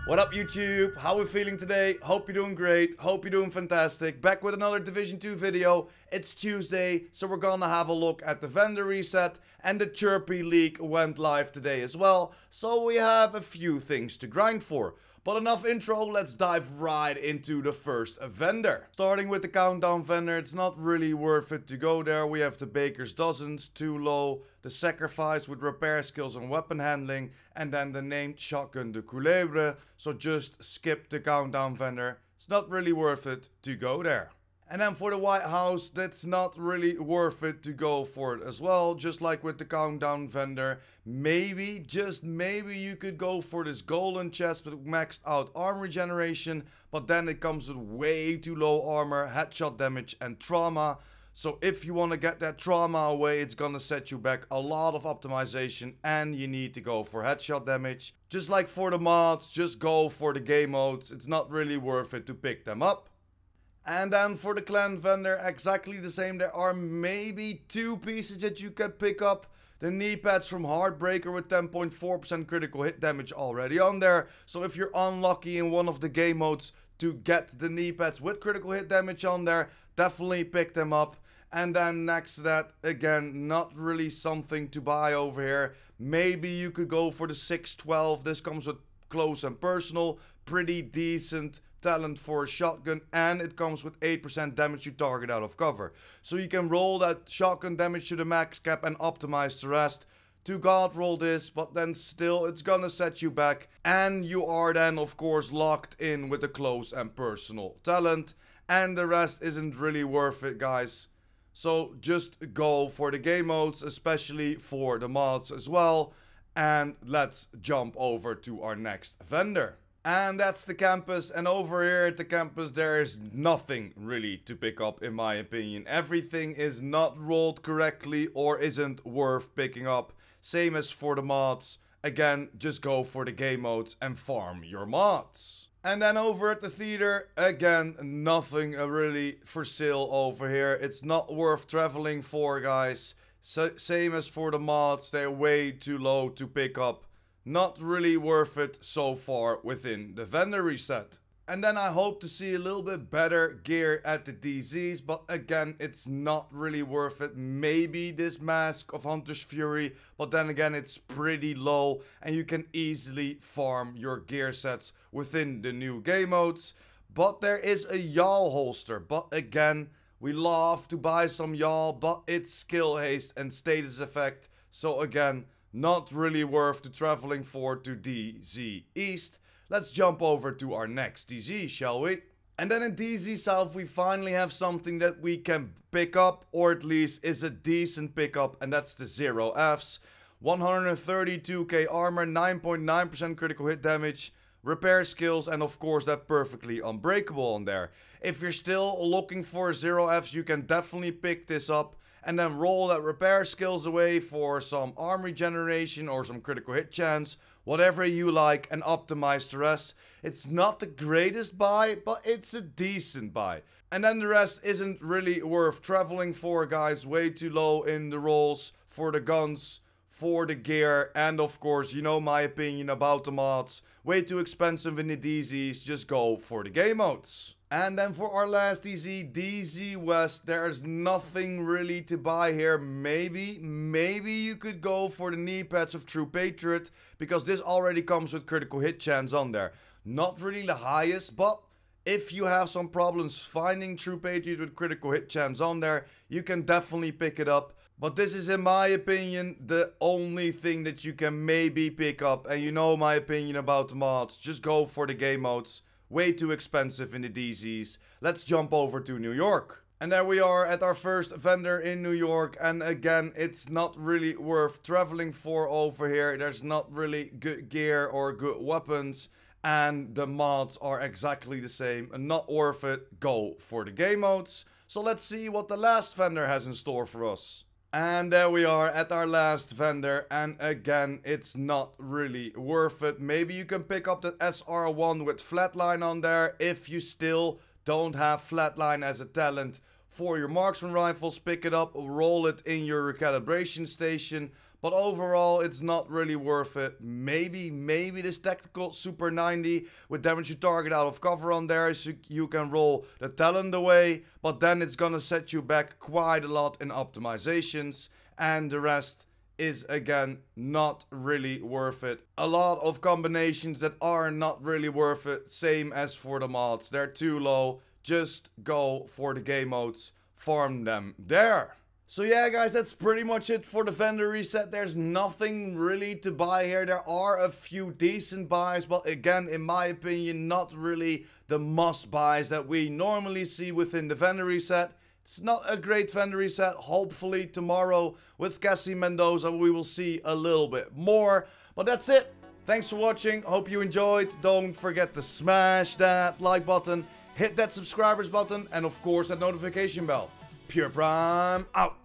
What up YouTube? How are we feeling today? Hope you're doing great. Hope you're doing fantastic. Back with another Division 2 video. It's Tuesday, so we're gonna have a look at the vendor reset, and the Chirpy leak went live today as well. So we have a few things to grind for. But enough intro, let's dive right into the first vendor. Starting with the countdown vendor, it's not really worth it to go there. We have the Baker's Dozens, too low. The Sacrifice with repair skills and weapon handling. And then the named Shotgun de Culebra. So just skip the countdown vendor. It's not really worth it to go there. And then for the White House, that's not really worth it to go for it as well. Just like with the countdown vendor. Maybe, just maybe you could go for this golden chest with maxed out armor regeneration. But then it comes with way too low armor, headshot damage and trauma. So if you want to get that trauma away, it's gonna set you back a lot of optimization. And you need to go for headshot damage. Just like for the mods, just go for the game modes. It's not really worth it to pick them up. And then for the clan vendor, exactly the same. There are maybe two pieces that you can pick up. The knee pads from Heartbreaker with 10.4% critical hit damage already on there. So if you're unlucky in one of the game modes to get the knee pads with critical hit damage on there, definitely pick them up. And then next to that, again, not really something to buy over here. Maybe you could go for the 612. This comes with close and personal. Pretty decent talent for a shotgun, and it comes with 8% damage to target out of cover. So you can roll that shotgun damage to the max cap and optimize the rest. To god roll this, but then still it's gonna set you back, and you are then of course locked in with the close and personal talent, and the rest isn't really worth it, guys. So just go for the game modes, especially for the mods as well. And let's jump over to our next vendor. And that's the campus, and over here at the campus there is nothing really to pick up in my opinion. Everything is not rolled correctly or isn't worth picking up. Same as for the mods. Again, just go for the game modes and farm your mods. And then over at the theater, again, nothing really for sale over here. It's not worth traveling for, guys. So, same as for the mods, they're way too low to pick up. Not really worth it so far within the vendor reset. And then I hope to see a little bit better gear at the DZs, but again, it's not really worth it. Maybe this mask of Hunter's Fury, but then again, it's pretty low and you can easily farm your gear sets within the new game modes. But there is a Yaw holster, but again, we love to buy some Yaw, but it's skill haste and status effect. So again, not really worth the traveling for to DZ East. Let's jump over to our next DZ, shall we? And then in DZ South, we finally have something that we can pick up, or at least is a decent pickup, and that's the 0Fs. 132k armor, 9.9% critical hit damage, repair skills, and of course that perfectly unbreakable on there. If you're still looking for 0Fs, you can definitely pick this up. And then roll that repair skills away for some armor regeneration or some critical hit chance. Whatever you like, and optimize the rest. It's not the greatest buy, but it's a decent buy. And then the rest isn't really worth traveling for, guys. Way too low in the rolls for the guns, for the gear. And of course, you know my opinion about the mods. Way too expensive in the DZs. Just go for the game modes. And then for our last DZ, DZ West, there's nothing really to buy here. Maybe you could go for the knee pads of True Patriot, because this already comes with critical hit chance on there. Not really the highest, but if you have some problems finding True Patriot with critical hit chance on there, you can definitely pick it up. But this is, in my opinion, the only thing that you can maybe pick up. And you know my opinion about the mods. Just go for the game modes. Way too expensive in the DZs. Let's jump over to New York. And there we are at our first vendor in New York. And again, it's not really worth traveling for over here. There's not really good gear or good weapons. And the mods are exactly the same. Not worth it. Go for the game modes. So let's see what the last vendor has in store for us. And there we are at our last vendor, and again, it's not really worth it. Maybe you can pick up that SR1 with flatline on there if you still don't have flatline as a talent for your marksman rifles. Pick it up, roll it in your recalibration station. but overall it's not really worth it. Maybe this tactical Super 90 with damage to target out of cover on there, so you can roll the talent away, but then it's gonna set you back quite a lot in optimizations, and the rest is again not really worth it. A lot of combinations that are not really worth it, same as for the mods. They're too low. Just go for the game modes, farm them there. So yeah guys, that's pretty much it for the vendor reset. There's nothing really to buy here. There are a few decent buys, but again, in my opinion, not really the must buys that we normally see within the vendor reset. It's not a great vendor reset. Hopefully tomorrow with Cassie Mendoza we will see a little bit more. But that's it. Thanks for watching. Hope you enjoyed. Don't forget to smash that like button, hit that subscribers button, and of course that notification bell. PurePrime out.